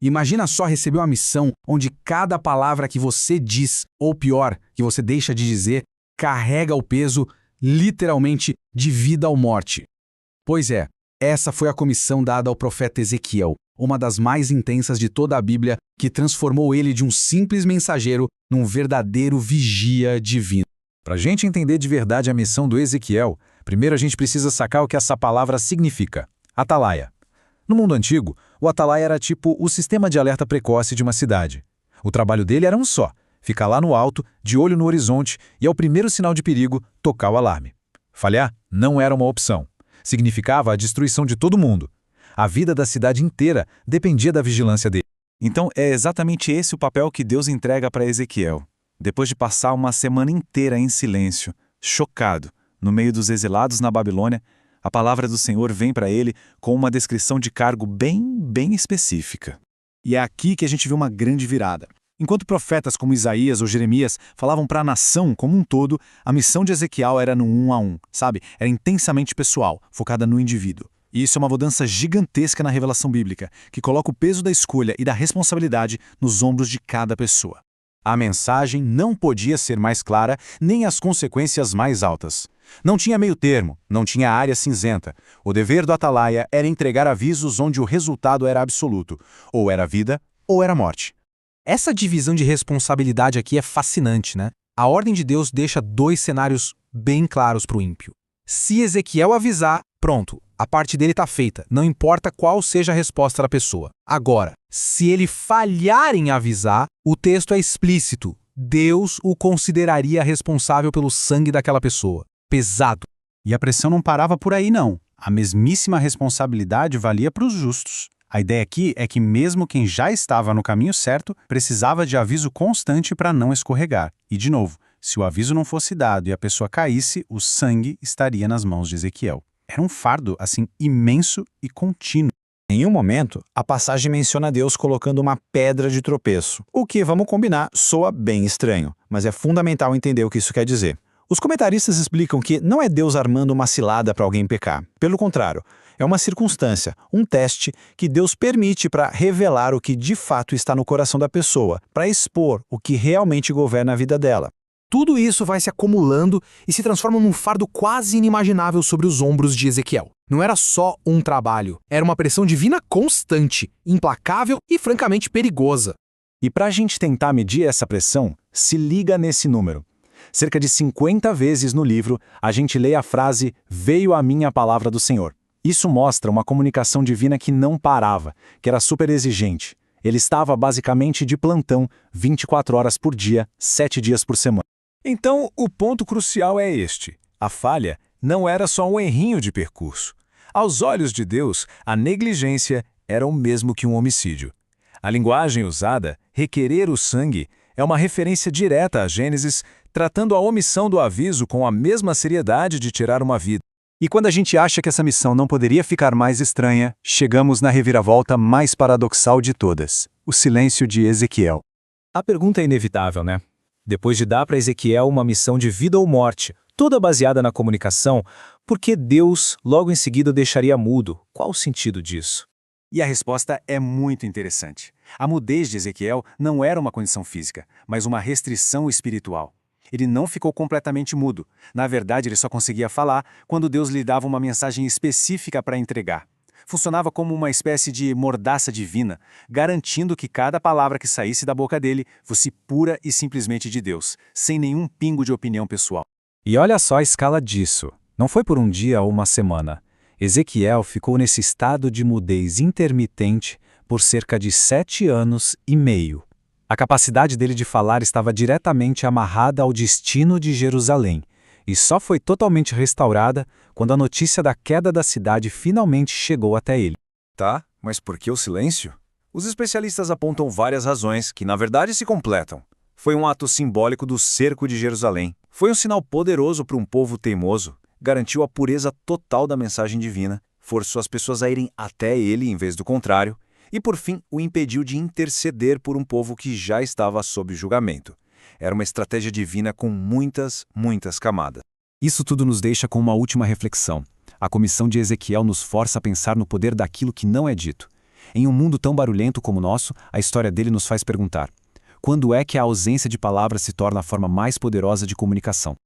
Imagina só receber uma missão onde cada palavra que você diz, ou pior, que você deixa de dizer, carrega o peso, literalmente, de vida ou morte. Pois é, essa foi a comissão dada ao profeta Ezequiel, uma das mais intensas de toda a Bíblia, que transformou ele de um simples mensageiro num verdadeiro vigia divino. Para a gente entender de verdade a missão do Ezequiel, primeiro a gente precisa sacar o que essa palavra significa: atalaia. No mundo antigo, o atalaia era tipo o sistema de alerta precoce de uma cidade. O trabalho dele era um só: ficar lá no alto, de olho no horizonte e, ao primeiro sinal de perigo, tocar o alarme. Falhar não era uma opção. Significava a destruição de todo mundo. A vida da cidade inteira dependia da vigilância dele. Então é exatamente esse o papel que Deus entrega para Ezequiel. Depois de passar uma semana inteira em silêncio, chocado, no meio dos exilados na Babilônia, a palavra do Senhor vem para ele com uma descrição de cargo bem específica. E é aqui que a gente vê uma grande virada. Enquanto profetas como Isaías ou Jeremias falavam para a nação como um todo, a missão de Ezequiel era no 1 a 1, sabe? Era intensamente pessoal, focada no indivíduo. E isso é uma mudança gigantesca na revelação bíblica, que coloca o peso da escolha e da responsabilidade nos ombros de cada pessoa. A mensagem não podia ser mais clara, nem as consequências mais altas. Não tinha meio termo, não tinha área cinzenta. O dever do atalaia era entregar avisos onde o resultado era absoluto. Ou era vida, ou era morte. Essa divisão de responsabilidade aqui é fascinante, né? A ordem de Deus deixa dois cenários bem claros para o ímpio. Se Ezequiel avisar, pronto, a parte dele está feita, não importa qual seja a resposta da pessoa. Agora, se ele falhar em avisar, o texto é explícito. Deus o consideraria responsável pelo sangue daquela pessoa. Pesado. E a pressão não parava por aí, não. A mesmíssima responsabilidade valia para os justos. A ideia aqui é que mesmo quem já estava no caminho certo precisava de aviso constante para não escorregar. E, de novo, se o aviso não fosse dado e a pessoa caísse, o sangue estaria nas mãos de Ezequiel. Era um fardo, assim, imenso e contínuo. Em um momento, a passagem menciona Deus colocando uma pedra de tropeço, o que, vamos combinar, soa bem estranho, mas é fundamental entender o que isso quer dizer. Os comentaristas explicam que não é Deus armando uma cilada para alguém pecar. Pelo contrário, é uma circunstância, um teste que Deus permite para revelar o que de fato está no coração da pessoa, para expor o que realmente governa a vida dela. Tudo isso vai se acumulando e se transforma num fardo quase inimaginável sobre os ombros de Ezequiel. Não era só um trabalho, era uma pressão divina constante, implacável e francamente perigosa. E para a gente tentar medir essa pressão, se liga nesse número. Cerca de 50 vezes no livro, a gente lê a frase "Veio a mim a palavra do Senhor". Isso mostra uma comunicação divina que não parava, que era super exigente. Ele estava basicamente de plantão, 24 horas por dia, 7 dias por semana. Então, o ponto crucial é este: a falha não era só um errinho de percurso. Aos olhos de Deus, a negligência era o mesmo que um homicídio. A linguagem usada, requerer o sangue, é uma referência direta a Gênesis, tratando a omissão do aviso com a mesma seriedade de tirar uma vida. E quando a gente acha que essa missão não poderia ficar mais estranha, chegamos na reviravolta mais paradoxal de todas: o silêncio de Ezequiel. A pergunta é inevitável, né? Depois de dar para Ezequiel uma missão de vida ou morte, toda baseada na comunicação, por que Deus logo em seguida o deixaria mudo? Qual o sentido disso? E a resposta é muito interessante. A mudez de Ezequiel não era uma condição física, mas uma restrição espiritual. Ele não ficou completamente mudo. Na verdade, ele só conseguia falar quando Deus lhe dava uma mensagem específica para entregar. Funcionava como uma espécie de mordaça divina, garantindo que cada palavra que saísse da boca dele fosse pura e simplesmente de Deus, sem nenhum pingo de opinião pessoal. E olha só a escala disso. Não foi por um dia ou uma semana. Ezequiel ficou nesse estado de mudez intermitente por cerca de 7 anos e meio. A capacidade dele de falar estava diretamente amarrada ao destino de Jerusalém, e só foi totalmente restaurada quando a notícia da queda da cidade finalmente chegou até ele. Tá, mas por que o silêncio? Os especialistas apontam várias razões que, na verdade, se completam. Foi um ato simbólico do cerco de Jerusalém. Foi um sinal poderoso para um povo teimoso. Garantiu a pureza total da mensagem divina, forçou as pessoas a irem até ele em vez do contrário, e, por fim, o impediu de interceder por um povo que já estava sob julgamento. Era uma estratégia divina com muitas camadas. Isso tudo nos deixa com uma última reflexão. A comissão de Ezequiel nos força a pensar no poder daquilo que não é dito. Em um mundo tão barulhento como o nosso, a história dele nos faz perguntar: quando é que a ausência de palavras se torna a forma mais poderosa de comunicação?